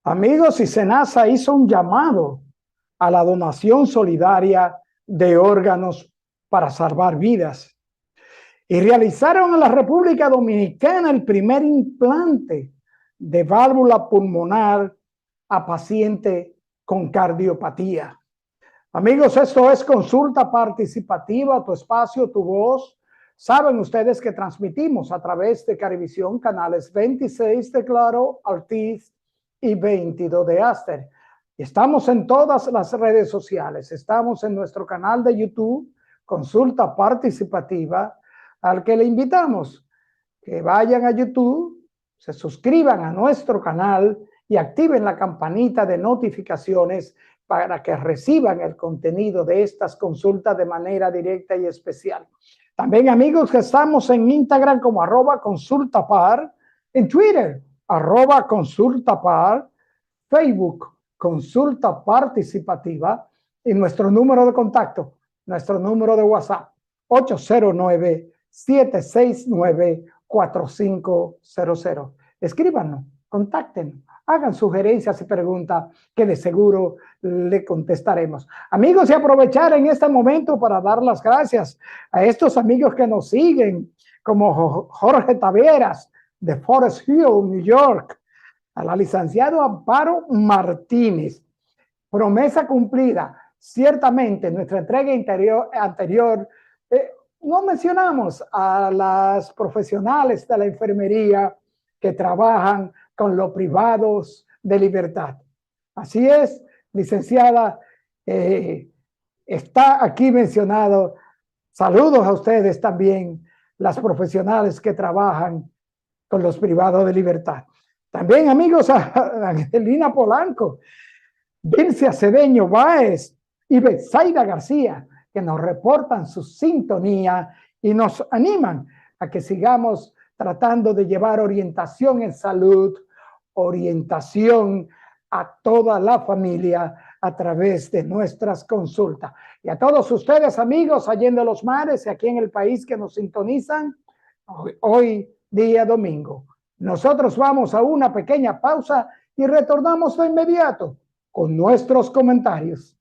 Amigos, y SENASA hizo un llamado a la donación solidaria de órganos para salvar vidas. Y realizaron en la República Dominicana el primer implante de válvula pulmonar a paciente con cardiopatía. Amigos, esto es Consulta Participativa, tu espacio, tu voz. Saben ustedes que transmitimos a través de Carivisión, canales 26 de Claro, Altiz y 22 de Aster. Estamos en todas las redes sociales. Estamos en nuestro canal de YouTube, Consulta Participativa, al que le invitamos que vayan a YouTube, se suscriban a nuestro canal y activen la campanita de notificaciones para que reciban el contenido de estas consultas de manera directa y especial. También, amigos, que estamos en Instagram como @consultapar, en Twitter @consultapar, Facebook Consulta Participativa y nuestro número de contacto, nuestro número de WhatsApp 809-769-4500. Escríbanos, contáctenos, hagan sugerencias y preguntas que de seguro le contestaremos. Amigos, y aprovechar en este momento para dar las gracias a estos amigos que nos siguen, como Jorge Taveras de Forest Hill, New York, a la licenciada Amparo Martínez. Promesa cumplida. Ciertamente, en nuestra entrega anterior no mencionamos a las profesionales de la enfermería que trabajan con los privados de libertad. Así es, licenciada, está aquí mencionado. Saludos a ustedes también, las profesionales que trabajan con los privados de libertad. También, amigos, a Angelina Polanco, Vilcia Cedeño Báez y Betsaida García, que nos reportan su sintonía y nos animan a que sigamos tratando de llevar orientación en salud, orientación a toda la familia a través de nuestras consultas. Y a todos ustedes, amigos, allá en los mares y aquí en el país que nos sintonizan, hoy día domingo. Nosotros vamos a una pequeña pausa y retornamos de inmediato con nuestros comentarios.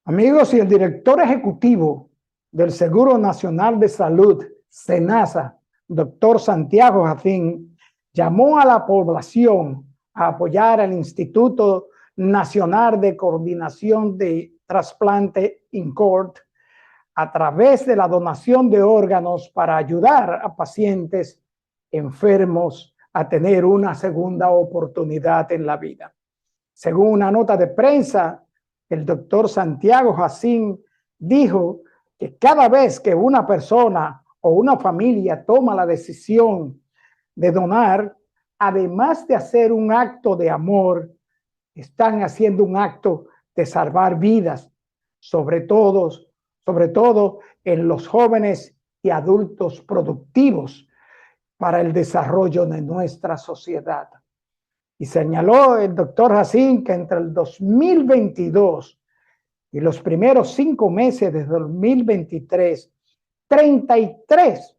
Amigos, y el director ejecutivo del Seguro Nacional de Salud, SENASA, doctor Santiago Jacín, llamó a la población a apoyar al Instituto Nacional de Coordinación de Trasplante, INCORT, a través de la donación de órganos para ayudar a pacientes enfermos a tener una segunda oportunidad en la vida. Según una nota de prensa, el doctor Santiago Jacín dijo que cada vez que una persona o una familia toma la decisión de donar, además de hacer un acto de amor, están haciendo un acto de salvar vidas, sobre todo en los jóvenes y adultos productivos para el desarrollo de nuestra sociedad. Y señaló el doctor Jacín que entre el 2022 y los primeros 5 meses de 2023, 33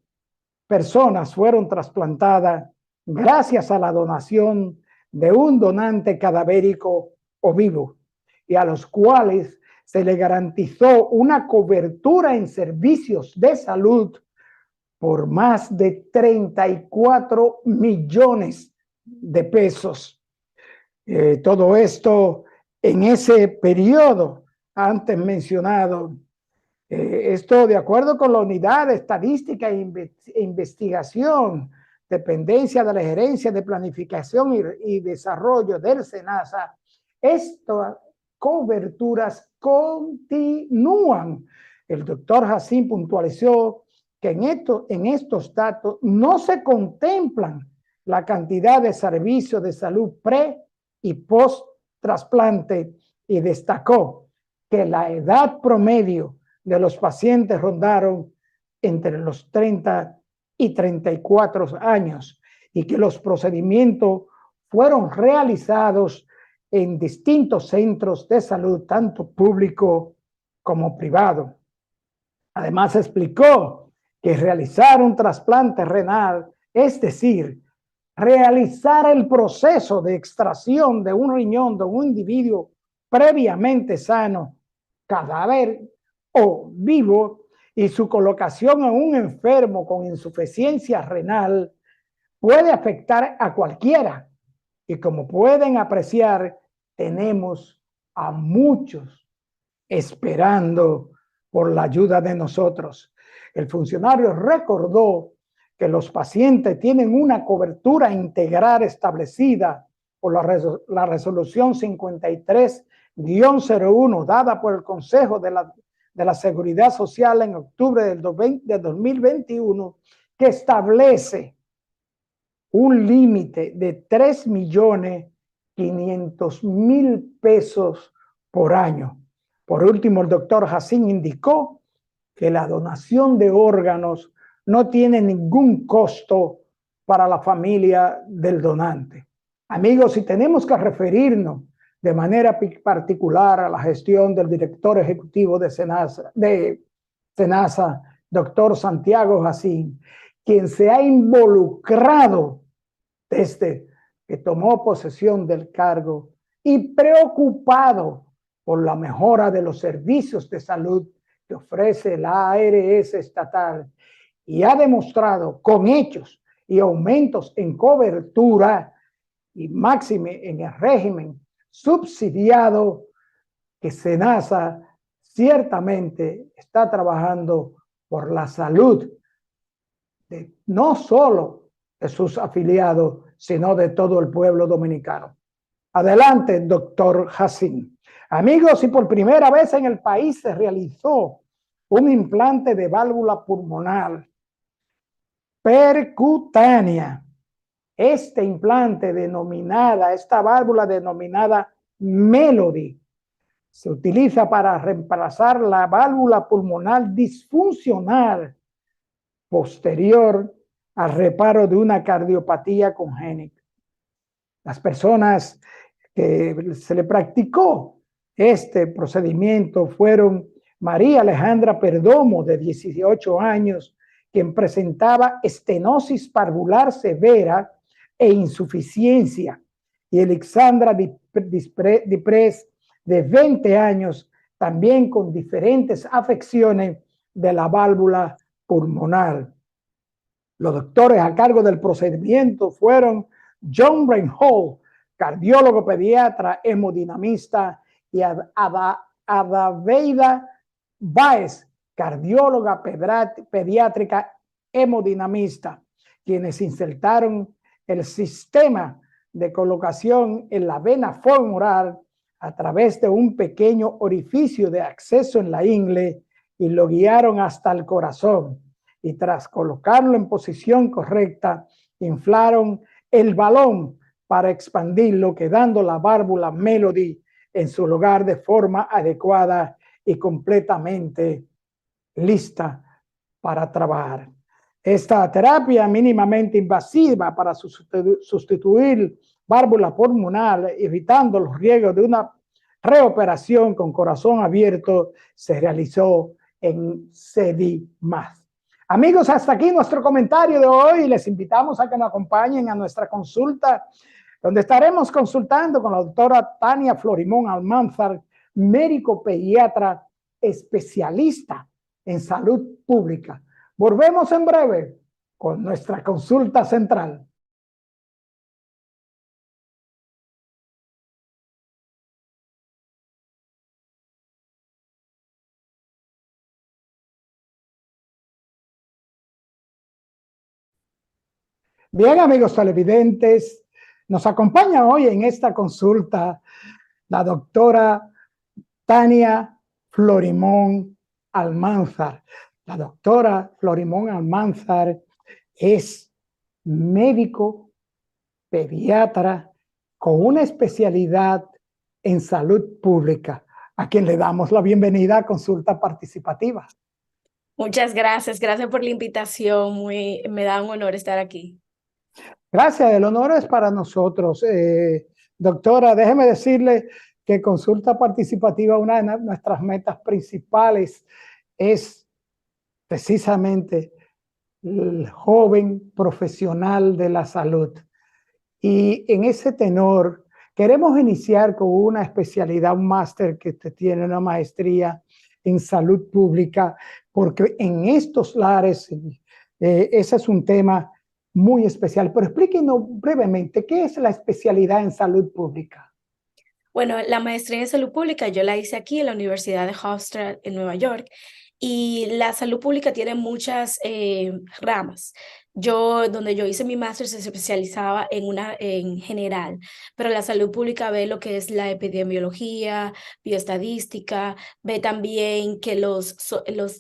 personas fueron trasplantadas gracias a la donación de un donante cadavérico o vivo, y a los cuales se le garantizó una cobertura en servicios de salud por más de 34 millones de pesos. Todo esto en ese periodo antes mencionado. Esto de acuerdo con la Unidad de Estadística e Investigación, dependencia de la Gerencia de Planificación y Desarrollo del SENASA, estas coberturas continúan. El doctor Jacín puntualizó que en estos datos no se contemplan la cantidad de servicios de salud pre y post trasplante, y destacó que la edad promedio de los pacientes rondaron entre los 30 y 34 años y que los procedimientos fueron realizados en distintos centros de salud, tanto público como privado. Además explicó que realizar un trasplante renal, es decir, realizar el proceso de extracción de un riñón de un individuo previamente sano, cadáver o vivo, y su colocación en un enfermo con insuficiencia renal, puede afectar a cualquiera. Y como pueden apreciar, tenemos a muchos esperando por la ayuda de nosotros. El funcionario recordó que los pacientes tienen una cobertura integral establecida por la resolución 53-01 dada por el Consejo de la Seguridad Social en octubre del 2021, que establece un límite de 3.500.000 pesos por año. Por último, el doctor Jacín indicó que la donación de órganos no tiene ningún costo para la familia del donante. Amigos, si tenemos que referirnos de manera particular a la gestión del director ejecutivo de SENASA, doctor Santiago Jacín, quien se ha involucrado desde que tomó posesión del cargo y preocupado por la mejora de los servicios de salud que ofrece la ARS estatal, y ha demostrado con hechos y aumentos en cobertura y máxime en el régimen subsidiado que SENASA ciertamente está trabajando por la salud de no solo de sus afiliados, sino de todo el pueblo dominicano. Adelante, doctor Jacín. Amigos, y por primera vez en el país se realizó un implante de válvula pulmonar percutánea. Este implante esta válvula denominada Melody, se utiliza para reemplazar la válvula pulmonar disfuncional posterior al reparo de una cardiopatía congénita. Las personas que se le practicó este procedimiento fueron María Alejandra Perdomo, de 18 años, quien presentaba estenosis parvular severa e insuficiencia, y Alexandra Diprés, de 20 años, también con diferentes afecciones de la válvula pulmonar. Los doctores a cargo del procedimiento fueron John Reinhold, cardiólogo pediatra, hemodinamista, y Adaveida Báez, cardióloga pediátrica, hemodinamista, quienes insertaron el sistema de colocación en la vena femoral a través de un pequeño orificio de acceso en la ingle y lo guiaron hasta el corazón. Y tras colocarlo en posición correcta, inflaron el balón para expandirlo, quedando la válvula Melody en su lugar de forma adecuada y completamente lista para trabajar. Esta terapia mínimamente invasiva para sustituir válvula pulmonar, evitando los riesgos de una reoperación con corazón abierto, se realizó en CEDIMAS. Amigos, hasta aquí nuestro comentario de hoy. Les invitamos a que nos acompañen a nuestra consulta, donde estaremos consultando con la doctora Tania Florimón Almanzar, médico pediatra especialista en salud pública. Volvemos en breve con nuestra consulta central. Bien, amigos televidentes, nos acompaña hoy en esta consulta la doctora Tania Florimón Almanzar. La doctora Florimón Almanzar es médico pediatra con una especialidad en salud pública, a quien le damos la bienvenida a Consulta Participativa. Muchas gracias por la invitación, me da un honor estar aquí. Gracias, el honor es para nosotros. Doctora, déjeme decirle que Consulta Participativa, una de nuestras metas principales es precisamente el joven profesional de la salud. Y en ese tenor, queremos iniciar con una especialidad, un máster que usted tiene, una maestría en salud pública, porque en estos lares ese es un tema muy especial. Pero explíquenos brevemente, ¿qué es la especialidad en salud pública? Bueno, la maestría en salud pública yo la hice aquí en la Universidad de Hofstra en Nueva York y la salud pública tiene muchas ramas. Donde yo hice mi máster se especializaba en general, pero la salud pública ve lo que es la epidemiología, bioestadística, ve también que los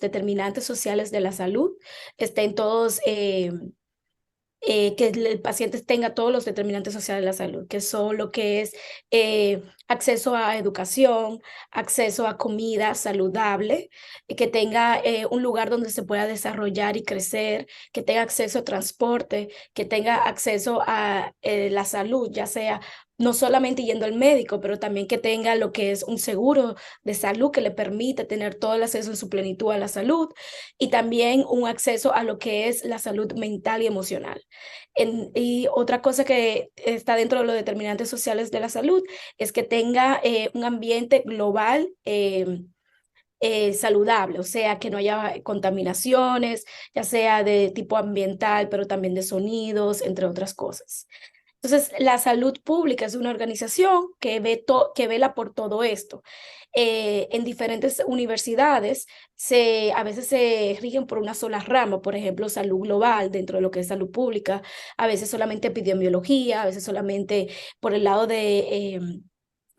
determinantes sociales de la salud estén todos que el paciente tenga todos los determinantes sociales de la salud, que son lo que es acceso a educación, acceso a comida saludable, que tenga un lugar donde se pueda desarrollar y crecer, que tenga acceso a transporte, que tenga acceso a la salud, ya sea no solamente yendo al médico, pero también que tenga lo que es un seguro de salud que le permite tener todo el acceso en su plenitud a la salud y también un acceso a lo que es la salud mental y emocional. Y otra cosa que está dentro de los determinantes sociales de la salud es que tenga un ambiente global saludable, o sea, que no haya contaminaciones, ya sea de tipo ambiental, pero también de sonidos, entre otras cosas. Entonces, la salud pública es una organización que vela por todo esto. En diferentes universidades a veces se rigen por una sola rama, por ejemplo, salud global dentro de lo que es salud pública, a veces solamente epidemiología, a veces solamente por el lado de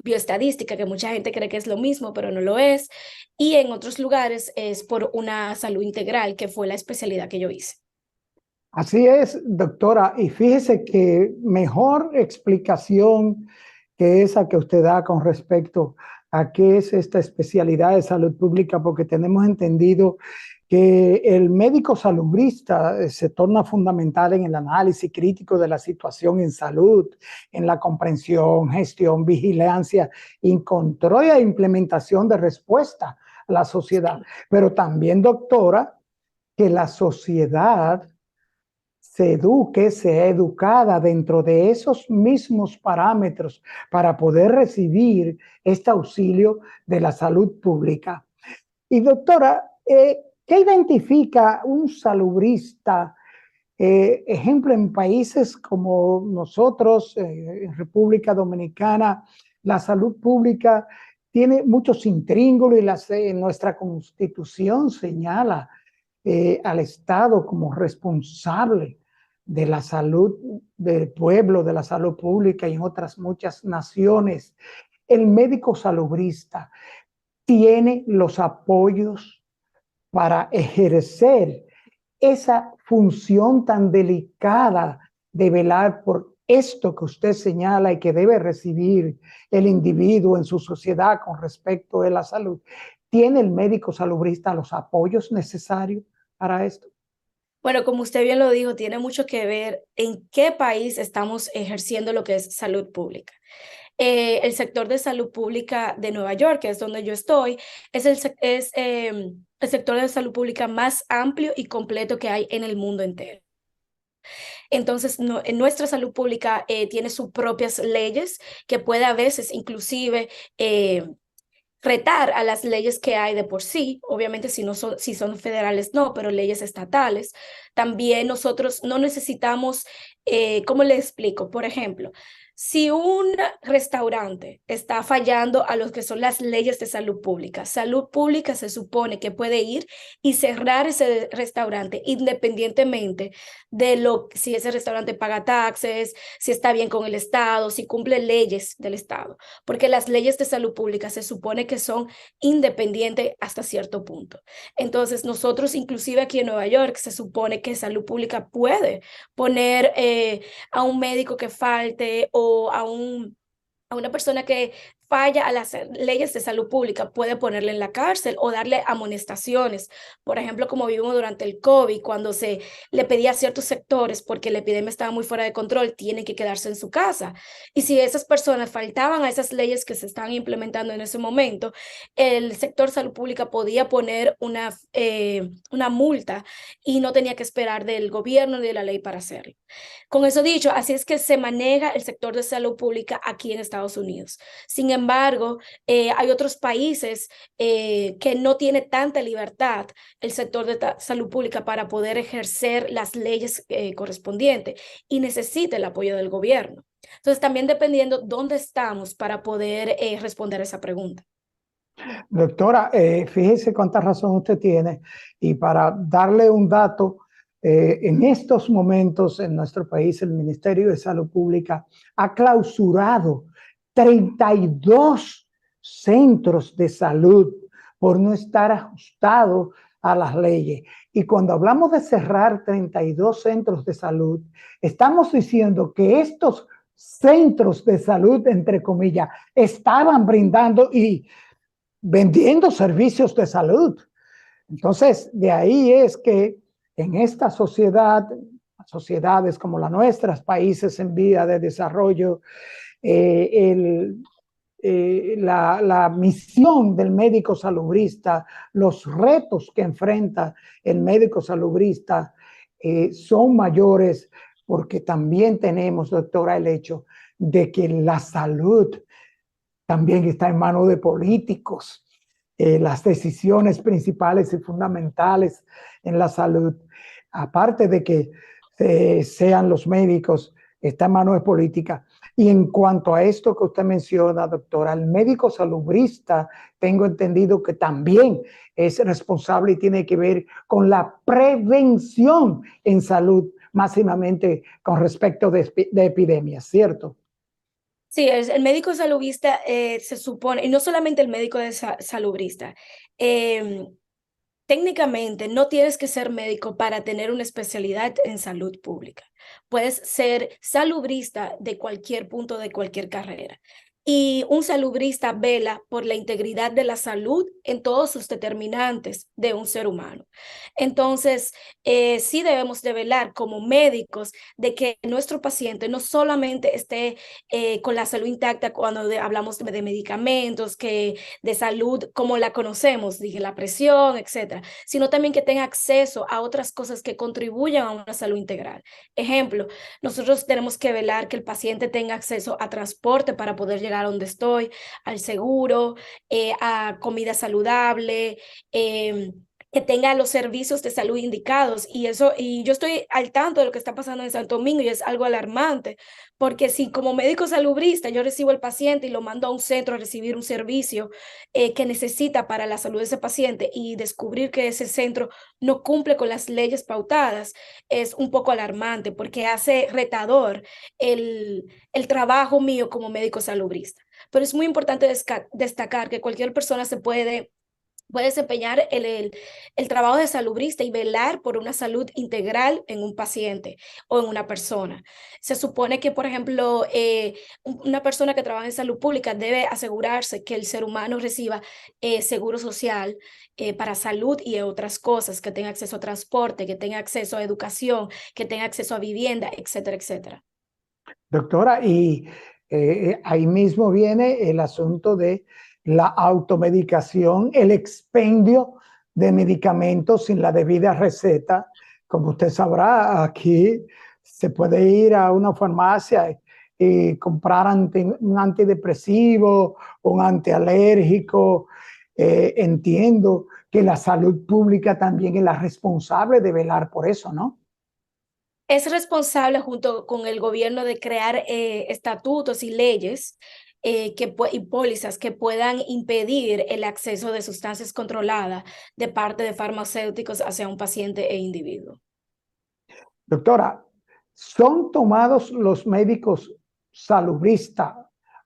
bioestadística, que mucha gente cree que es lo mismo, pero no lo es. Y en otros lugares es por una salud integral, que fue la especialidad que yo hice. Así es, doctora, y fíjese que mejor explicación que esa que usted da con respecto a qué es esta especialidad de salud pública, porque tenemos entendido que el médico salubrista se torna fundamental en el análisis crítico de la situación en salud, en la comprensión, gestión, vigilancia, y control e implementación de respuesta a la sociedad. Pero también, doctora, que la sociedad se eduque, sea educada dentro de esos mismos parámetros para poder recibir este auxilio de la salud pública. Y doctora, ¿qué identifica un salubrista? Ejemplo, en países como nosotros, en República Dominicana, la salud pública tiene muchos intríngulos y nuestra Constitución señala al Estado como responsable de la salud del pueblo, de la salud pública y en otras muchas naciones. El médico salubrista tiene los apoyos para ejercer esa función tan delicada de velar por esto que usted señala y que debe recibir el individuo en su sociedad con respecto a la salud. ¿Tiene el médico salubrista los apoyos necesarios para esto? Bueno, como usted bien lo dijo, tiene mucho que ver en qué país estamos ejerciendo lo que es salud pública. El sector de salud pública de Nueva York, que es donde yo estoy, el sector de salud pública más amplio y completo que hay en el mundo entero. Entonces, en nuestra salud pública tiene sus propias leyes que puede a veces inclusive retar a las leyes que hay de por sí, obviamente si son federales no, pero leyes estatales. También nosotros no necesitamos, ¿cómo le explico? Por ejemplo, si un restaurante está fallando a lo que son las leyes de salud pública se supone que puede ir y cerrar ese restaurante independientemente de si ese restaurante paga taxes, si está bien con el Estado, si cumple leyes del Estado, porque las leyes de salud pública se supone que son independientes hasta cierto punto. Entonces, nosotros inclusive aquí en Nueva York se supone que salud pública puede poner a un médico que falte o a una persona que falla a las leyes de salud pública, puede ponerle en la cárcel o darle amonestaciones. Por ejemplo, como vimos durante el COVID, cuando se le pedía a ciertos sectores, porque la epidemia estaba muy fuera de control, tienen que quedarse en su casa. Y si esas personas faltaban a esas leyes que se estaban implementando en ese momento, el sector salud pública podía poner una multa y no tenía que esperar del gobierno ni de la ley para hacerlo. Con eso dicho, así es que se maneja el sector de salud pública aquí en Estados Unidos. Sin embargo, hay otros países que no tiene tanta libertad el sector de salud pública para poder ejercer las leyes correspondientes y necesita el apoyo del gobierno. Entonces, también dependiendo dónde estamos para poder responder esa pregunta. Doctora, fíjese cuánta razón usted tiene y para darle un dato, en estos momentos en nuestro país el Ministerio de Salud Pública ha clausurado 32 centros de salud por no estar ajustado a las leyes. Y cuando hablamos de cerrar 32 centros de salud, estamos diciendo que estos centros de salud, entre comillas, estaban brindando y vendiendo servicios de salud. Entonces, de ahí es que en esta sociedad, sociedades como la nuestra, países en vía de desarrollo, la misión del médico salubrista, los retos que enfrenta el médico salubrista son mayores porque también tenemos, doctora, el hecho de que la salud también está en manos de políticos. Las decisiones principales y fundamentales en la salud, aparte de que sean los médicos, está en manos de política. Y en cuanto a esto que usted menciona, doctora, el médico salubrista, tengo entendido que también es responsable y tiene que ver con la prevención en salud, máximamente con respecto de epidemias, ¿cierto? Sí, el médico salubrista se supone, y no solamente el médico de salubrista, em, técnicamente no tienes que ser médico para tener una especialidad en salud pública. Puedes ser salubrista de cualquier punto de cualquier carrera. Y un salubrista vela por la integridad de la salud en todos sus determinantes de un ser humano. Entonces, sí debemos de velar como médicos de que nuestro paciente no solamente esté con la salud intacta cuando hablamos de medicamentos, que de salud como la conocemos, dije la presión, etcétera, sino también que tenga acceso a otras cosas que contribuyan a una salud integral. Ejemplo, nosotros tenemos que velar que el paciente tenga acceso a transporte para poder llegar a donde estoy, al seguro, a comida saludable, que tenga los servicios de salud indicados y eso, y yo estoy al tanto de lo que está pasando en Santo Domingo y es algo alarmante, porque si como médico salubrista yo recibo al paciente y lo mando a un centro a recibir un servicio que necesita para la salud de ese paciente y descubrir que ese centro no cumple con las leyes pautadas, es un poco alarmante porque hace retador el trabajo mío como médico salubrista. Pero es muy importante destacar que cualquier persona puede desempeñar el trabajo de salubrista y velar por una salud integral en un paciente o en una persona. Se supone que, por ejemplo, una persona que trabaja en salud pública debe asegurarse que el ser humano reciba seguro social para salud y otras cosas, que tenga acceso a transporte, que tenga acceso a educación, que tenga acceso a vivienda, etcétera, etcétera. Doctora, y ahí mismo viene el asunto de la automedicación, el expendio de medicamentos sin la debida receta. Como usted sabrá, aquí se puede ir a una farmacia y comprar un antidepresivo, un antialérgico. Entiendo que la salud pública también es la responsable de velar por eso, ¿no? Es responsable junto con el gobierno de crear estatutos y leyes y pólizas que puedan impedir el acceso de sustancias controladas de parte de farmacéuticos hacia un paciente e individuo. Doctora, ¿son tomados los médicos salubristas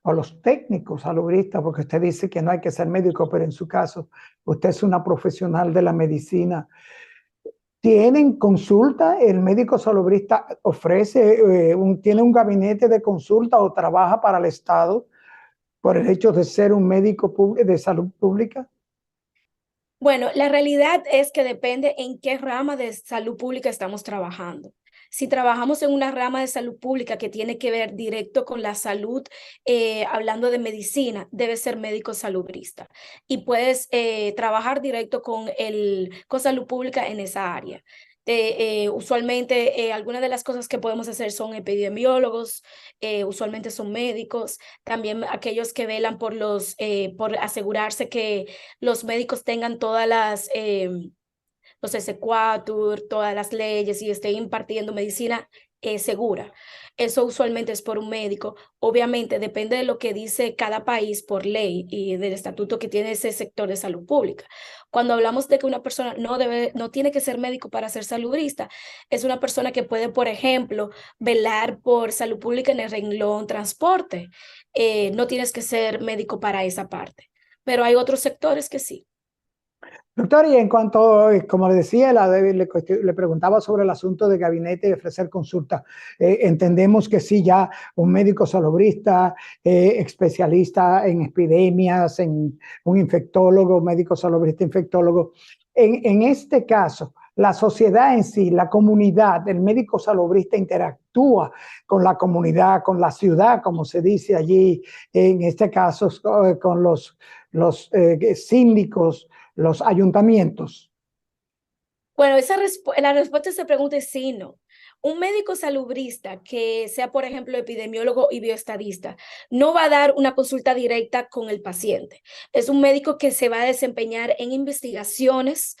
o los técnicos salubristas? Porque usted dice que no hay que ser médico, pero en su caso, usted es una profesional de la medicina. ¿Tienen consulta? ¿El médico salubrista ofrece, tiene un gabinete de consulta o trabaja para el Estado por el hecho de ser un médico de salud pública? Bueno, la realidad es que depende en qué rama de salud pública estamos trabajando. Si trabajamos en una rama de salud pública que tiene que ver directo con la salud, hablando de medicina, debe ser médico salubrista y puedes trabajar directo con salud pública en esa área. Usualmente algunas de las cosas que podemos hacer son epidemiólogos, usualmente son médicos, también aquellos que velan por asegurarse que los médicos tengan todas los S4, todas las leyes y estén impartiendo medicina segura. Eso usualmente es por un médico. Obviamente depende de lo que dice cada país por ley y del estatuto que tiene ese sector de salud pública. Cuando hablamos de que una persona no tiene que ser médico para ser salubrista, es una persona que puede, por ejemplo, velar por salud pública en el renglón transporte. No tienes que ser médico para esa parte, pero hay otros sectores que sí. Doctor, y en cuanto, como le decía, le preguntaba sobre el asunto de gabinete y ofrecer consulta. Entendemos que sí, ya un médico salubrista, especialista en epidemias, en un infectólogo, médico salubrista, infectólogo. En este caso, la sociedad en sí, la comunidad, el médico salubrista interactúa con la comunidad, con la ciudad, como se dice allí, en este caso, con los síndicos, los ayuntamientos. Bueno, la respuesta a esa pregunta es sí, no. Un médico salubrista que sea, por ejemplo, epidemiólogo y bioestadista, no va a dar una consulta directa con el paciente. Es un médico que se va a desempeñar en investigaciones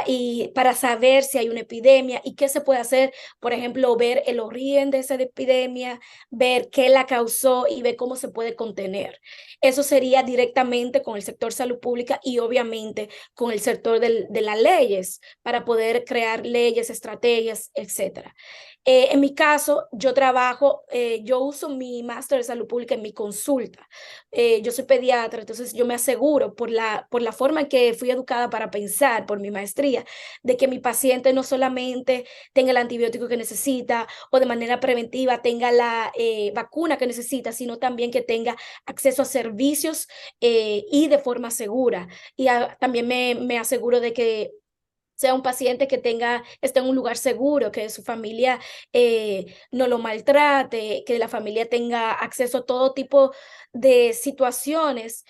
y para saber si hay una epidemia y qué se puede hacer, por ejemplo, ver el origen de esa epidemia, ver qué la causó y ver cómo se puede contener. Eso sería directamente con el sector salud pública y obviamente con el sector de las leyes para poder crear leyes, estrategias, etcétera. En mi caso, yo uso mi máster de salud pública en mi consulta. Yo soy pediatra, entonces yo me aseguro por la forma en que fui educada para pensar, por mi maestría, de que mi paciente no solamente tenga el antibiótico que necesita o de manera preventiva tenga la vacuna que necesita, sino también que tenga acceso a servicios y de forma segura. Y también me aseguro de que sea un paciente que esté en un lugar seguro, que su familia no lo maltrate, que la familia tenga acceso a todo tipo de situaciones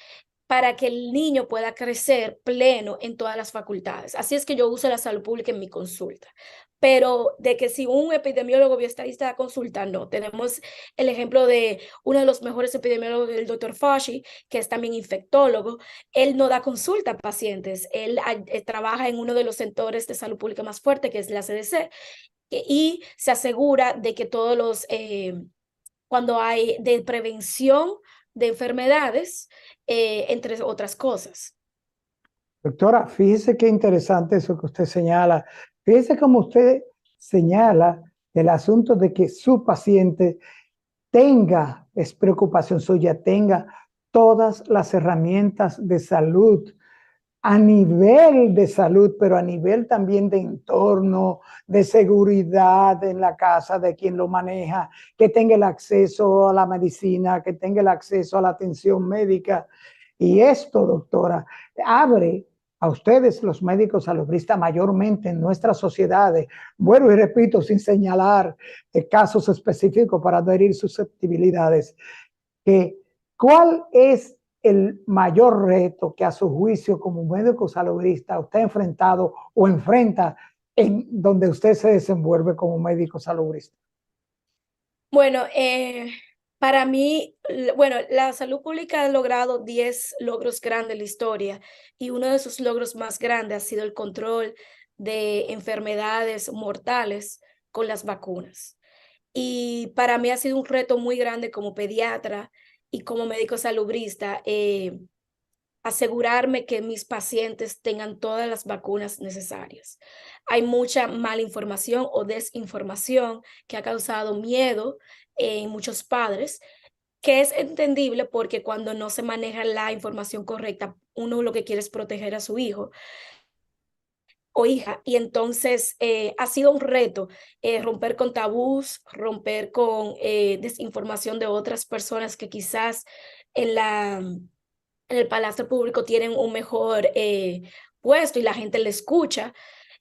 para que el niño pueda crecer pleno en todas las facultades. Así es que yo uso la salud pública en mi consulta. Pero de que si un epidemiólogo bioestadista da consulta, no. Tenemos el ejemplo de uno de los mejores epidemiólogos, el doctor Fauci, que es también infectólogo. Él no da consulta a pacientes. Él trabaja en uno de los sectores de salud pública más fuerte, que es la CDC, y se asegura de que cuando hay de prevención de enfermedades, entre otras cosas. Doctora, fíjese qué interesante eso que usted señala. Fíjese cómo usted señala el asunto de que su paciente tenga, es preocupación suya, tenga todas las herramientas de salud a nivel de salud, pero a nivel también de entorno, de seguridad en la casa de quien lo maneja, que tenga el acceso a la medicina, que tenga el acceso a la atención médica. Y esto, doctora, abre a ustedes, los médicos salubristas, mayormente en nuestras sociedades, bueno, y repito, sin señalar casos específicos para no herir susceptibilidades, que ¿cuál es el mayor reto que a su juicio como médico salubrista usted ha enfrentado o enfrenta en donde usted se desenvuelve como médico salubrista? Bueno, para mí, bueno, la salud pública ha logrado 10 logros grandes en la historia y uno de sus logros más grandes ha sido el control de enfermedades mortales con las vacunas. Y para mí ha sido un reto muy grande como pediatra y como médico salubrista, asegurarme que mis pacientes tengan todas las vacunas necesarias. Hay mucha mala información o desinformación que ha causado miedo en muchos padres, que es entendible porque cuando no se maneja la información correcta, uno lo que quiere es proteger a su hijo o hija. Y entonces ha sido un reto romper con tabús, romper con desinformación de otras personas que quizás en en el palacio público tienen un mejor puesto y la gente le escucha.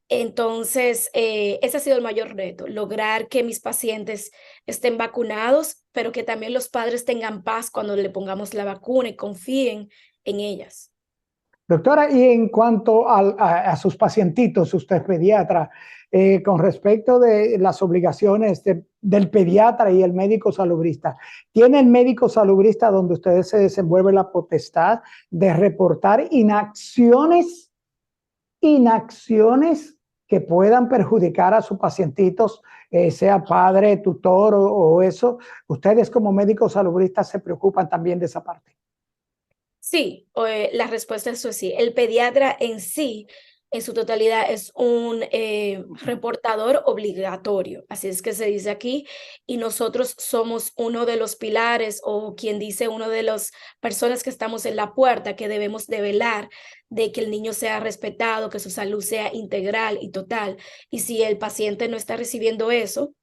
Entonces, ese ha sido el mayor reto, lograr que mis pacientes estén vacunados, pero que también los padres tengan paz cuando le pongamos la vacuna y confíen en ellas. Doctora, y en cuanto a sus pacientitos, usted es pediatra, con respecto de las obligaciones del pediatra y el médico salubrista, ¿tiene el médico salubrista donde ustedes se desenvuelve la potestad de reportar inacciones que puedan perjudicar a sus pacientitos, sea padre, tutor o eso? ¿Ustedes como médicos salubristas se preocupan también de esa parte? Sí, la respuesta es sí. El pediatra en sí, en su totalidad, es un reportador obligatorio, así es que se dice aquí, y nosotros somos uno de los pilares o quien dice uno de las personas que estamos en la puerta que debemos de velar de que el niño sea respetado, que su salud sea integral y total. Y si el paciente no está recibiendo eso,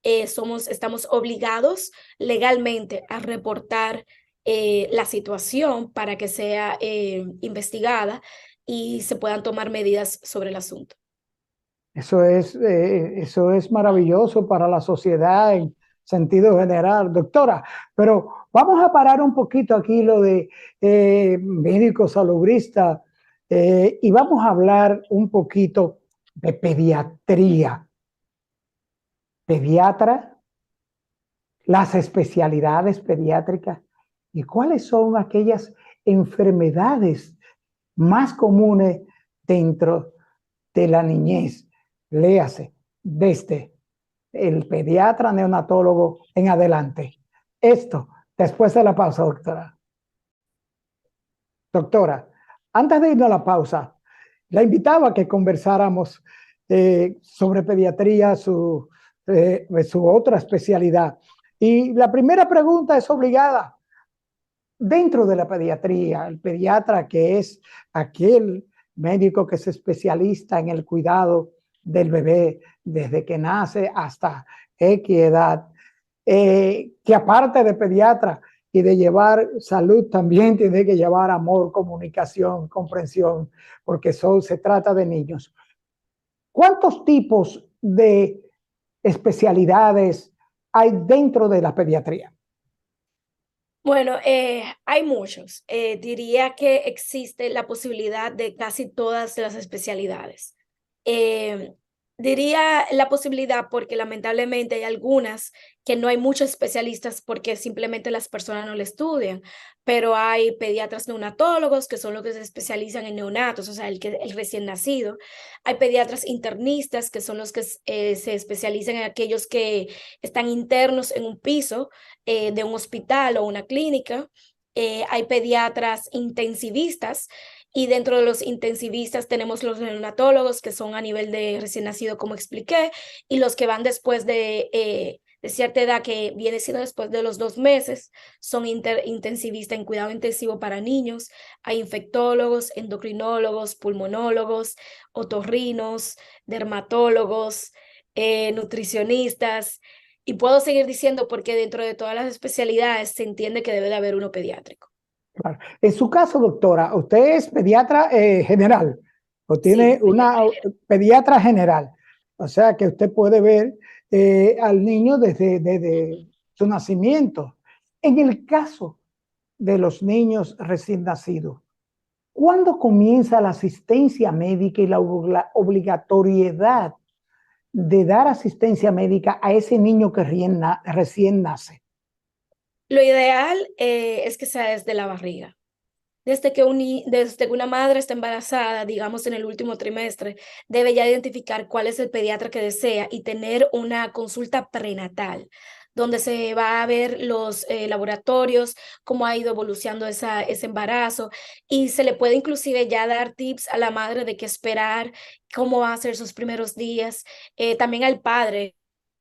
estamos obligados legalmente a reportar la situación para que sea investigada y se puedan tomar medidas sobre el asunto. Eso es maravilloso para la sociedad en sentido general, doctora. Pero vamos a parar un poquito aquí lo de médico salubrista y vamos a hablar un poquito de pediatría. Pediatra, las especialidades pediátricas y cuáles son aquellas enfermedades más comunes dentro de la niñez. Léase desde el pediatra neonatólogo en adelante. Esto después de la pausa, doctora. Doctora, antes de irnos a la pausa, la invitaba a que conversáramos sobre pediatría, su otra especialidad. Y la primera pregunta es obligada. Dentro de la pediatría, el pediatra, que es aquel médico que es especialista en el cuidado del bebé desde que nace hasta X edad, que aparte de pediatra y de llevar salud, también tiene que llevar amor, comunicación, comprensión, porque se trata de niños. ¿Cuántos tipos de especialidades hay dentro de la pediatría? Bueno, hay muchos. Diría que existe la posibilidad de casi todas las especialidades. Eh, Diría la posibilidad porque lamentablemente hay algunas que no hay muchos especialistas porque simplemente las personas no le estudian, pero hay pediatras neonatólogos que son los que se especializan en neonatos, o sea, el recién nacido. Hay pediatras internistas que son los que se especializan en aquellos que están internos en un piso de un hospital o una clínica. Hay pediatras intensivistas y dentro de los intensivistas tenemos los neonatólogos que son a nivel de recién nacido, como expliqué, y los que van después de cierta edad, que viene siendo después de los 2 meses, son intensivistas en cuidado intensivo para niños. Hay infectólogos, endocrinólogos, pulmonólogos, otorrinos, dermatólogos, nutricionistas. Y puedo seguir diciendo porque dentro de todas las especialidades se entiende que debe de haber uno pediátrico. Claro. En su caso, doctora, usted es pediatra general o tiene Sí, una pediatra general. O sea que usted puede ver al niño desde su nacimiento. En el caso de los niños recién nacidos, ¿cuándo comienza la asistencia médica y la obligatoriedad de dar asistencia médica a ese niño que recién nace? lo ideal es que sea desde la barriga. Desde que una madre está embarazada, digamos en el último trimestre, debe ya identificar cuál es el pediatra que desea y tener una consulta prenatal, donde se va a ver los laboratorios, cómo ha ido evolucionando ese embarazo y se le puede inclusive ya dar tips a la madre de qué esperar, cómo va a ser sus primeros días, también al padre.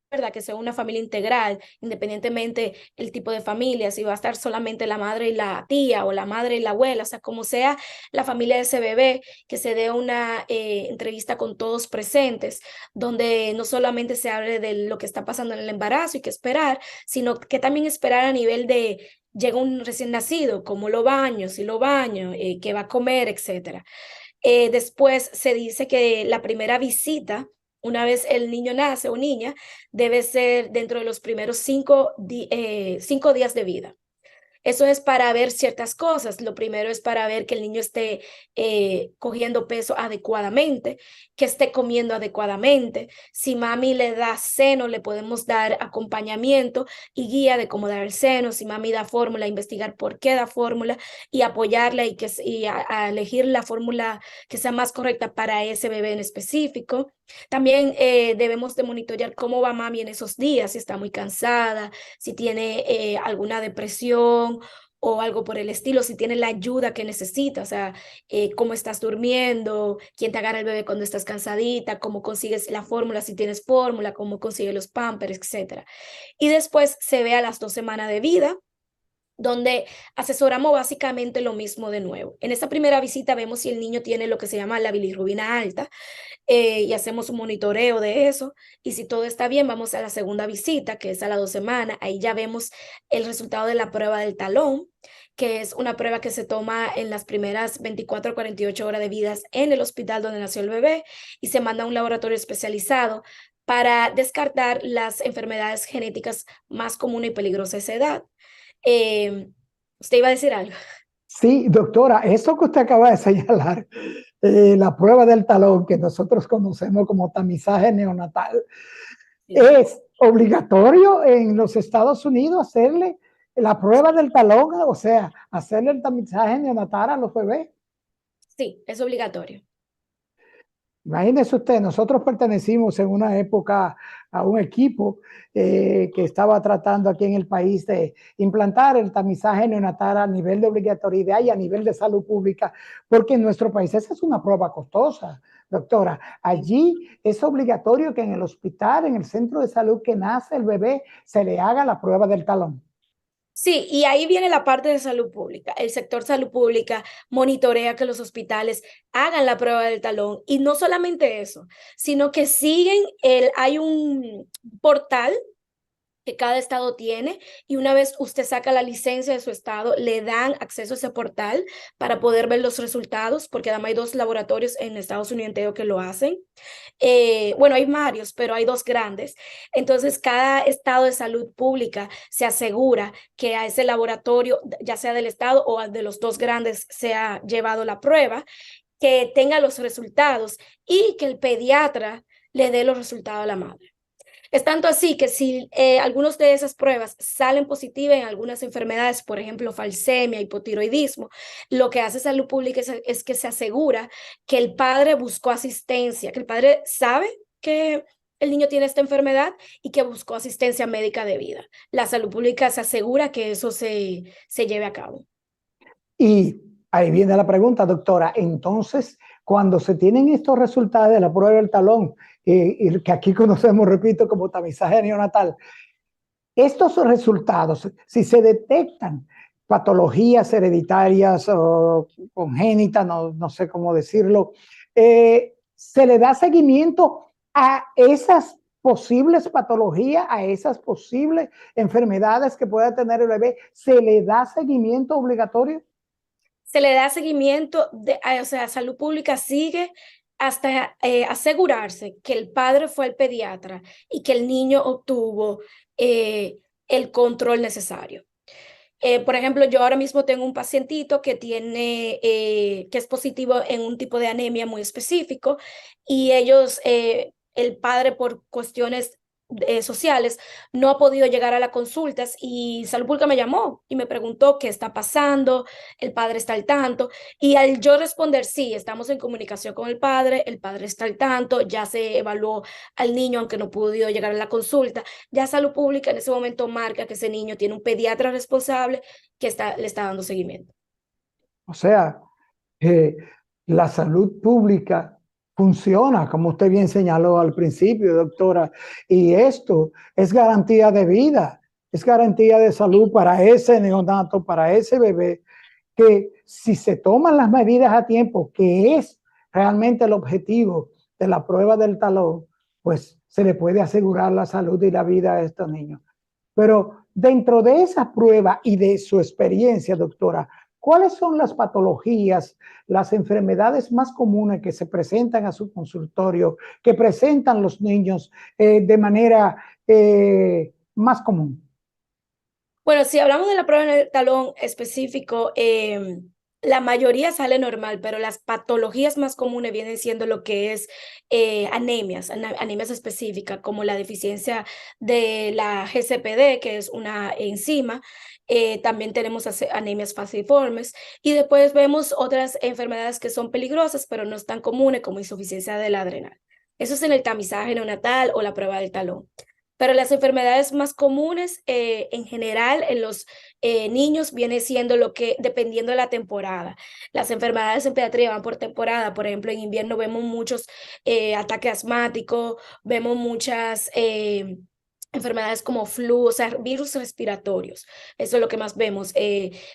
¿Verdad? Que sea una familia integral, independientemente el tipo de familia, si va a estar solamente la madre y la tía o la madre y la abuela, o sea, como sea la familia de ese bebé, que se dé una entrevista con todos presentes, donde no solamente se hable de lo que está pasando en el embarazo y qué esperar, sino que también esperar a nivel llega un recién nacido, cómo lo baño, si lo baño, qué va a comer, etcétera. Después se dice que la primera visita, una vez el niño nace o niña, debe ser dentro de los primeros 5 días de vida. Eso es para ver ciertas cosas. Lo primero es para ver que el niño esté cogiendo peso adecuadamente, que esté comiendo adecuadamente. Si mami le da seno, le podemos dar acompañamiento y guía de cómo dar el seno. Si mami da fórmula, investigar por qué da fórmula y apoyarla y a elegir la fórmula que sea más correcta para ese bebé en específico. También debemos de monitorear cómo va mami en esos días, si está muy cansada, si tiene alguna depresión o algo por el estilo, si tiene la ayuda que necesita, o sea, cómo estás durmiendo, quién te agarra el bebé cuando estás cansadita, cómo consigues la fórmula, si tienes fórmula, cómo consigues los pampers, etcétera. Y después se ve a las 2 semanas de vida, donde asesoramos básicamente lo mismo de nuevo. En esta primera visita vemos si el niño tiene lo que se llama la bilirrubina alta, y hacemos un monitoreo de eso. Y si todo está bien, vamos a la segunda visita, que es a las 2 semanas. Ahí ya vemos el resultado de la prueba del talón, que es una prueba que se toma en las primeras 24 o 48 horas de vida en el hospital donde nació el bebé y se manda a un laboratorio especializado para descartar las enfermedades genéticas más comunes y peligrosas a esa edad. ¿Usted iba a decir algo? Sí, doctora, eso que usted acaba de señalar, la prueba del talón que nosotros conocemos como tamizaje neonatal, Sí. es obligatorio en los Estados Unidos hacerle la prueba del talón, o sea, hacerle el tamizaje neonatal a los bebés. Sí, es obligatorio. Imagínese usted, nosotros pertenecimos en una época a un equipo que estaba tratando aquí en el país de implantar el tamizaje neonatal a nivel de obligatoriedad y a nivel de salud pública, porque en nuestro país esa es una prueba costosa, doctora. Allí es obligatorio que en el hospital, en el centro de salud que nace el bebé, se le haga la prueba del talón. Sí, y ahí viene la parte de salud pública. El sector salud pública monitorea que los hospitales hagan la prueba del talón y no solamente eso, sino que hay un portal que cada estado tiene y una vez usted saca la licencia de su estado, le dan acceso a ese portal para poder ver los resultados, porque además hay 2 laboratorios en Estados Unidos entero que lo hacen. Bueno, hay varios, pero hay 2 grandes. Entonces, cada estado de salud pública se asegura que a ese laboratorio, ya sea del estado o de los 2 grandes, se ha llevado la prueba, que tenga los resultados y que el pediatra le dé los resultados a la madre. Es tanto así que si algunas de esas pruebas salen positivas en algunas enfermedades, por ejemplo, falsemia, hipotiroidismo, lo que hace Salud Pública es que se asegura que el padre buscó asistencia, que el padre sabe que el niño tiene esta enfermedad y que buscó asistencia médica debida. La Salud Pública se asegura que eso se lleve a cabo. Y ahí viene la pregunta, doctora. Entonces, cuando se tienen estos resultados de la prueba del talón, y que aquí conocemos, repito, como tamizaje neonatal, estos resultados, si se detectan patologías hereditarias o congénitas, no sé cómo decirlo, se le da seguimiento a esas posibles patologías, a esas posibles enfermedades que pueda tener el bebé, ¿se le da seguimiento obligatorio? Se le da seguimiento, o sea, Salud Pública sigue hasta asegurarse que el padre fue al pediatra y que el niño obtuvo el control necesario. Por ejemplo, yo ahora mismo tengo un pacientito que es positivo en un tipo de anemia muy específico y el padre por cuestiones sociales no ha podido llegar a las consultas y Salud Pública me llamó y me preguntó qué está pasando, el padre está al tanto y al yo responder sí, estamos en comunicación con el padre está al tanto, ya se evaluó al niño aunque no ha podido llegar a la consulta, ya Salud Pública en ese momento marca que ese niño tiene un pediatra responsable que le está dando seguimiento. O sea, eh, la salud pública funciona, como usted bien señaló al principio, doctora, y esto es garantía de vida, es garantía de salud para ese neonato, para ese bebé, que si se toman las medidas a tiempo, que es realmente el objetivo de la prueba del talón, pues se le puede asegurar la salud y la vida a estos niños. Pero dentro de esa prueba y de su experiencia, doctora, ¿cuáles son las patologías, las enfermedades más comunes que se presentan a su consultorio, que presentan los niños de manera más común? Bueno, si hablamos de la prueba en el talón específico, la mayoría sale normal, pero las patologías más comunes vienen siendo lo que es anemias, anemias específicas, como la deficiencia de la GCPD, que es una enzima. También tenemos anemias falciformes y después vemos otras enfermedades que son peligrosas, pero no es tan comunes como insuficiencia del adrenal. Eso es en el tamizaje neonatal o la prueba del talón. Pero las enfermedades más comunes en general en los niños viene siendo lo que, dependiendo de la temporada. Las enfermedades en pediatría van por temporada. Por ejemplo, en invierno vemos muchos ataques asmáticos, vemos muchas enfermedades como flu, o sea, virus respiratorios. Eso es lo que más vemos.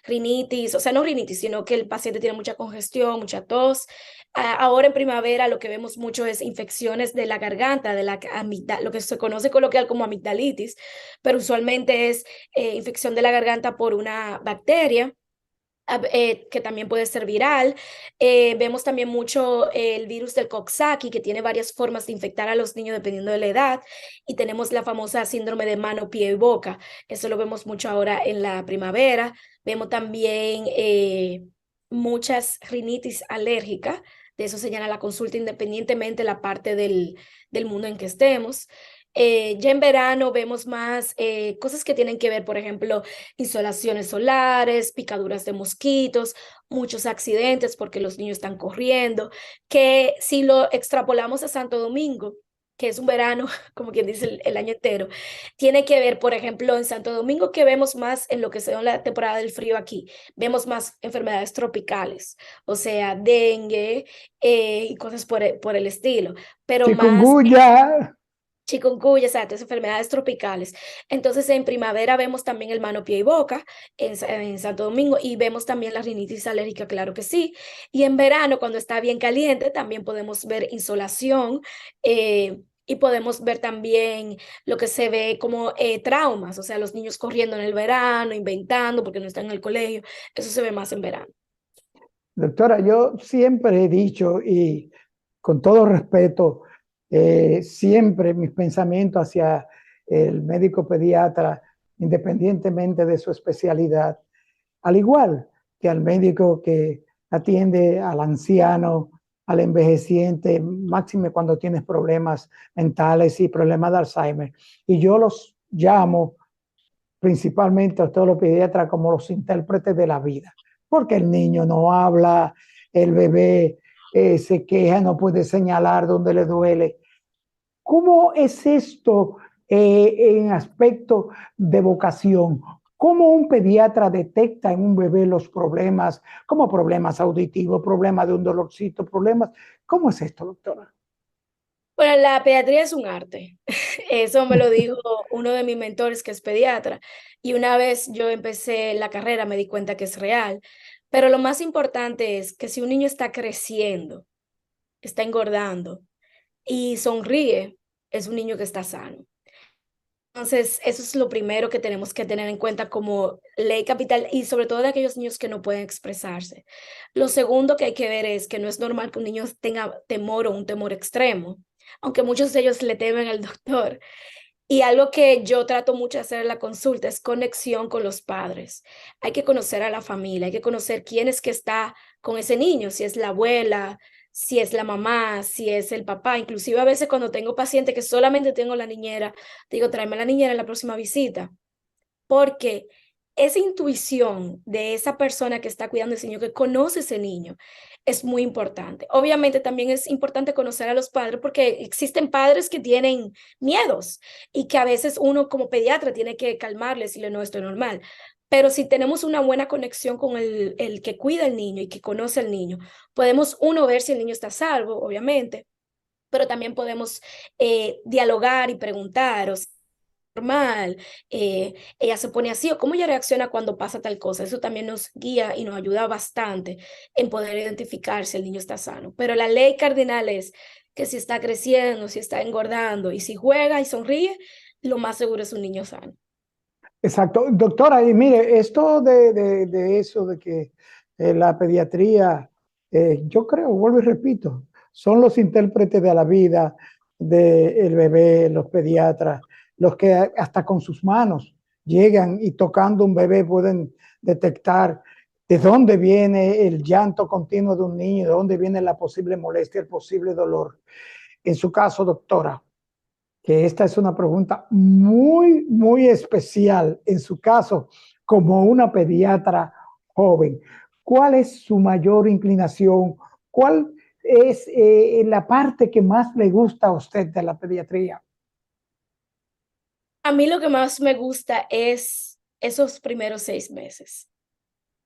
Rinitis, o sea, no rinitis, sino que el paciente tiene mucha congestión, mucha tos. Ahora en primavera lo que vemos mucho es infecciones de la garganta, de la lo que se conoce coloquial como amigdalitis, pero usualmente es infección de la garganta por una bacteria que también puede ser viral. Vemos también mucho el virus del Coxsackie, que tiene varias formas de infectar a los niños dependiendo de la edad. Y tenemos la famosa síndrome de mano, pie y boca. Eso lo vemos mucho ahora en la primavera. Vemos también muchas rinitis alérgicas. De eso se llama la consulta independientemente de la parte del mundo en que estemos. Ya en verano vemos más cosas que tienen que ver, por ejemplo, insolaciones solares, picaduras de mosquitos, muchos accidentes porque los niños están corriendo, que si lo extrapolamos a Santo Domingo, que es un verano, como quien dice, el año entero, tiene que ver, por ejemplo, en Santo Domingo, que vemos más en lo que sea la temporada del frío aquí, vemos más enfermedades tropicales, o sea, dengue y cosas por el estilo, pero más Chikungunya. chikungunya, exacto, esas enfermedades tropicales. Entonces, en primavera vemos también el mano, pie y boca en Santo Domingo y vemos también la rinitis alérgica, claro que sí. Y en verano, cuando está bien caliente, también podemos ver insolación y podemos ver también lo que se ve como traumas, o sea, los niños corriendo en el verano, inventando porque no están en el colegio. Eso se ve más en verano. Doctora, yo siempre he dicho, y con todo respeto, siempre mis pensamientos hacia el médico pediatra, independientemente de su especialidad, al igual que al médico que atiende al anciano, al envejeciente, máxime cuando tienes problemas mentales y problemas de Alzheimer. Y yo los llamo principalmente a todos los pediatras como los intérpretes de la vida, porque el niño no habla, el bebé se queja, no puede señalar dónde le duele. ¿Cómo es esto en aspecto de vocación? ¿Cómo un pediatra detecta en un bebé los problemas, como problemas auditivos, problemas de un dolorcito, problemas? ¿Cómo es esto, doctora? Bueno, la pediatría es un arte. Eso me lo dijo uno de mis mentores que es pediatra. Y una vez yo empecé la carrera me di cuenta que es real. Pero lo más importante es que si un niño está creciendo, está engordando y sonríe, es un niño que está sano. Entonces, eso es lo primero que tenemos que tener en cuenta como ley capital y sobre todo de aquellos niños que no pueden expresarse. Lo segundo que hay que ver es que no es normal que un niño tenga temor o un temor extremo, aunque muchos de ellos le temen al doctor. Y algo que yo trato mucho de hacer en la consulta es conexión con los padres. Hay que conocer a la familia, hay que conocer quién es que está con ese niño, si es la abuela, si es la mamá, si es el papá. Inclusive a veces cuando tengo pacientes que solamente tengo la niñera, digo, tráeme la niñera en la próxima visita, porque esa intuición de esa persona que está cuidando a ese niño, que conoce ese niño, es muy importante. Obviamente también es importante conocer a los padres porque existen padres que tienen miedos y que a veces uno como pediatra tiene que calmarles y decirle, no, esto es normal. Pero si tenemos una buena conexión con el que cuida al niño y que conoce al niño, podemos uno ver si el niño está a salvo, obviamente, pero también podemos dialogar y preguntar, o sea, normal, ella se pone así, o cómo ella reacciona cuando pasa tal cosa. Eso también nos guía y nos ayuda bastante en poder identificar si el niño está sano. Pero la ley cardinal es que si está creciendo, si está engordando y si juega y sonríe, lo más seguro es un niño sano. Exacto. Doctora, y mire, esto de eso, de que la pediatría, yo creo, vuelvo y repito, son los intérpretes de la vida del bebé, los pediatras, los que hasta con sus manos llegan y tocando un bebé pueden detectar de dónde viene el llanto continuo de un niño, de dónde viene la posible molestia, el posible dolor. En su caso, doctora, que esta es una pregunta muy, muy especial en su caso como una pediatra joven. ¿Cuál es su mayor inclinación? ¿Cuál es la parte que más le gusta a usted de la pediatría? A mí lo que más me gusta es esos primeros 6 meses.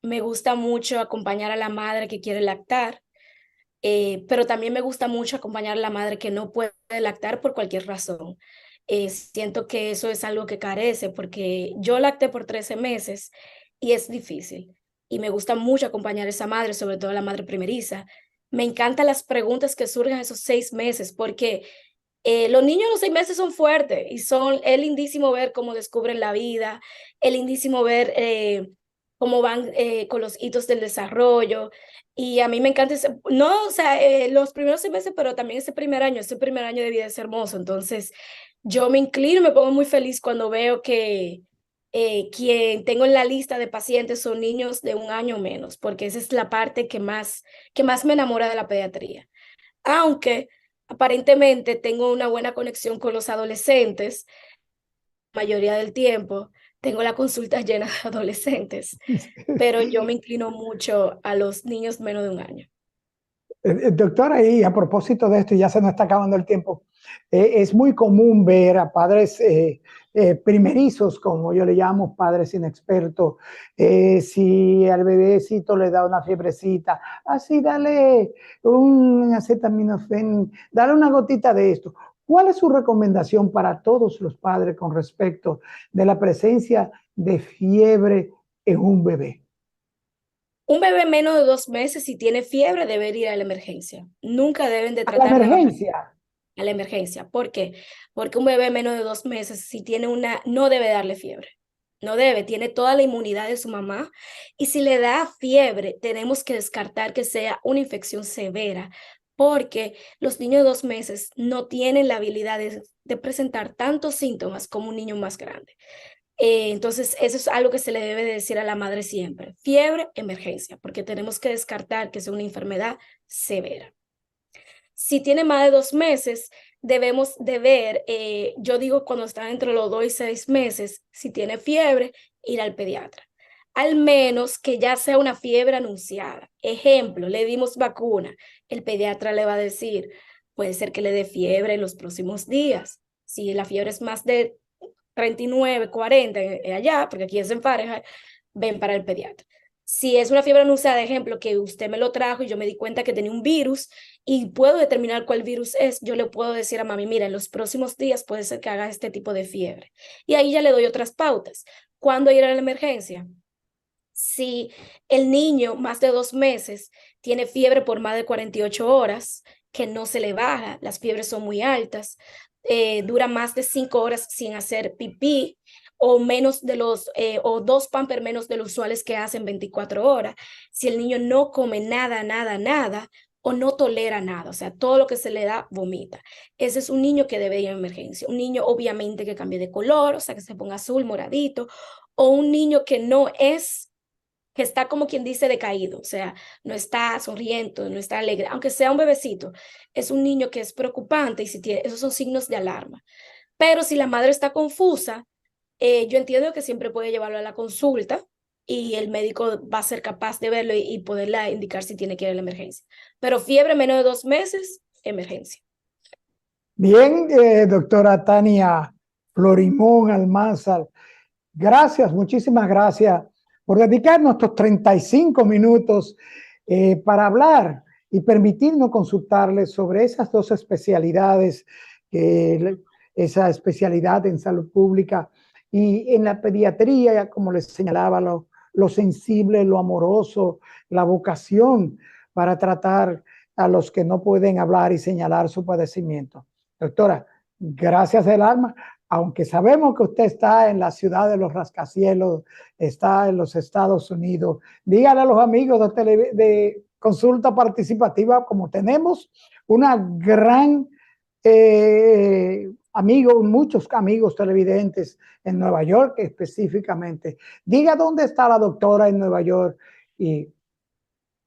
Me gusta mucho acompañar a la madre que quiere lactar, pero también me gusta mucho acompañar a la madre que no puede lactar por cualquier razón. Siento que eso es algo que carece porque yo lacté por 13 meses y es difícil. Y me gusta mucho acompañar a esa madre, sobre todo a la madre primeriza. Me encantan las preguntas que surgen esos 6 meses porque los niños a los 6 meses son fuertes y es lindísimo ver cómo descubren la vida, es lindísimo ver cómo van con los hitos del desarrollo. Y a mí me encanta, no, o sea, los primeros 6 meses, pero también ese primer año de vida es hermoso. Entonces, yo me inclino, me pongo muy feliz cuando veo que quien tengo en la lista de pacientes son niños de 1 año o menos, porque esa es la parte que más me enamora de la pediatría. Aunque aparentemente tengo una buena conexión con los adolescentes, la mayoría del tiempo tengo la consulta llena de adolescentes, pero yo me inclino mucho a los niños menos de 1 año. Doctora, y a propósito de esto, ya se nos está acabando el tiempo, es muy común ver a padres primerizos, como yo le llamo, padres inexpertos, si al bebecito le da una fiebrecita, así dale un acetaminofén, dale una gotita de esto. ¿Cuál es su recomendación para todos los padres con respecto de la presencia de fiebre en un bebé? Un bebé menos de 2 meses, si tiene fiebre, debe ir a la emergencia. Nunca deben de A la tratar de bajar emergencia. a la emergencia. ¿Por qué? Porque un bebé menos de 2 meses, si tiene no debe darle fiebre. No debe, tiene toda la inmunidad de su mamá. Y si le da fiebre, tenemos que descartar que sea una infección severa, porque los niños de 2 meses no tienen la habilidad de presentar tantos síntomas como un niño más grande. Entonces, eso es algo que se le debe de decir a la madre siempre. Fiebre, emergencia, porque tenemos que descartar que sea una enfermedad severa. Si tiene más de 2 meses, debemos de ver, yo digo cuando está entre los 2 y 6 meses, si tiene fiebre, ir al pediatra. Al menos que ya sea una fiebre anunciada. Ejemplo, le dimos vacuna, el pediatra le va a decir, puede ser que le dé fiebre en los próximos días. Si la fiebre es más de 39, 40 allá, porque aquí es en Fahrenheit, ven para el pediatra. Si es una fiebre anunciada, de ejemplo, que usted me lo trajo y yo me di cuenta que tenía un virus y puedo determinar cuál virus es, yo le puedo decir a mami, mira, en los próximos días puede ser que haga este tipo de fiebre. Y ahí ya le doy otras pautas. ¿Cuándo ir a la emergencia? Si el niño más de 2 meses tiene fiebre por más de 48 horas, que no se le baja, las fiebres son muy altas, dura más de 5 horas sin hacer pipí o menos o 2 pampers menos de los usuales que hacen 24 horas. Si el niño no come nada, nada, nada o no tolera nada, o sea, todo lo que se le da, vomita. Ese es un niño que debe ir a emergencia. Un niño obviamente que cambie de color, o sea, que se ponga azul, moradito, o un niño que está como quien dice decaído, o sea, no está sonriendo, no está alegre, aunque sea un bebecito, es un niño que es preocupante y si tiene, esos son signos de alarma. Pero si la madre está confusa, yo entiendo que siempre puede llevarlo a la consulta y el médico va a ser capaz de verlo y poderle indicar si tiene que ir a la emergencia. Pero fiebre menos de 2 meses, emergencia. Bien, doctora Tania Florimón Almanzar, gracias, muchísimas gracias por dedicarnos estos 35 minutos para hablar y permitirnos consultarles sobre esas dos especialidades, esa especialidad en salud pública y en la pediatría, como les señalaba, lo sensible, lo amoroso, la vocación para tratar a los que no pueden hablar y señalar su padecimiento. Doctora, gracias del alma. aunque sabemos que usted está en la ciudad de los rascacielos, está en los Estados Unidos, dígale a los amigos de consulta participativa, como tenemos una gran muchos amigos televidentes en Nueva York específicamente. Diga dónde está la doctora en Nueva York y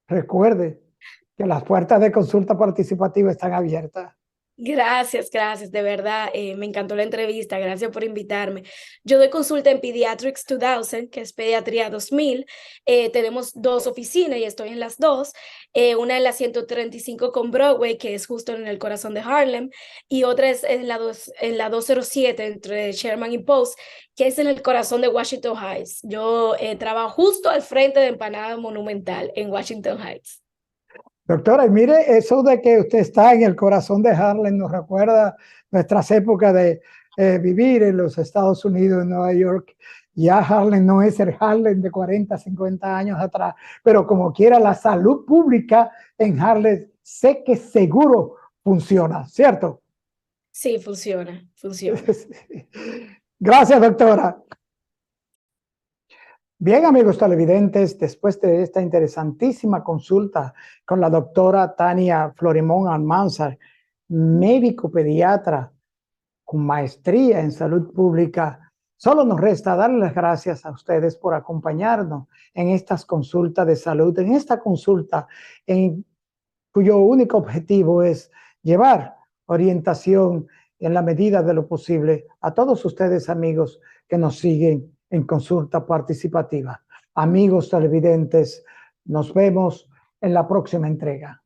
recuerde que las puertas de consulta participativa están abiertas. Gracias, gracias, de verdad, me encantó la entrevista, gracias por invitarme. Yo doy consulta en Pediatrics 2000, que es Pediatría 2000. Tenemos dos oficinas y estoy en las dos, una en la 135 con Broadway, que es justo en el corazón de Harlem, y otra es en la 207 entre Sherman y Post, que es en el corazón de Washington Heights. Yo trabajo justo al frente de Empanada Monumental en Washington Heights. Doctora, y mire, eso de que usted está en el corazón de Harlem nos recuerda nuestras épocas de vivir en los Estados Unidos, en Nueva York. Ya Harlem no es el Harlem de 40, 50 años atrás, pero como quiera, la salud pública en Harlem sé que seguro funciona, ¿cierto? Sí, funciona, funciona. Gracias, doctora. Bien, amigos televidentes, después de esta interesantísima consulta con la doctora Tania Florimón Almanzar, médico pediatra con maestría en salud pública, solo nos resta darles las gracias a ustedes por acompañarnos en estas consultas de salud, en esta consulta cuyo único objetivo es llevar orientación en la medida de lo posible a todos ustedes, amigos, que nos siguen en consulta participativa. Amigos televidentes, nos vemos en la próxima entrega.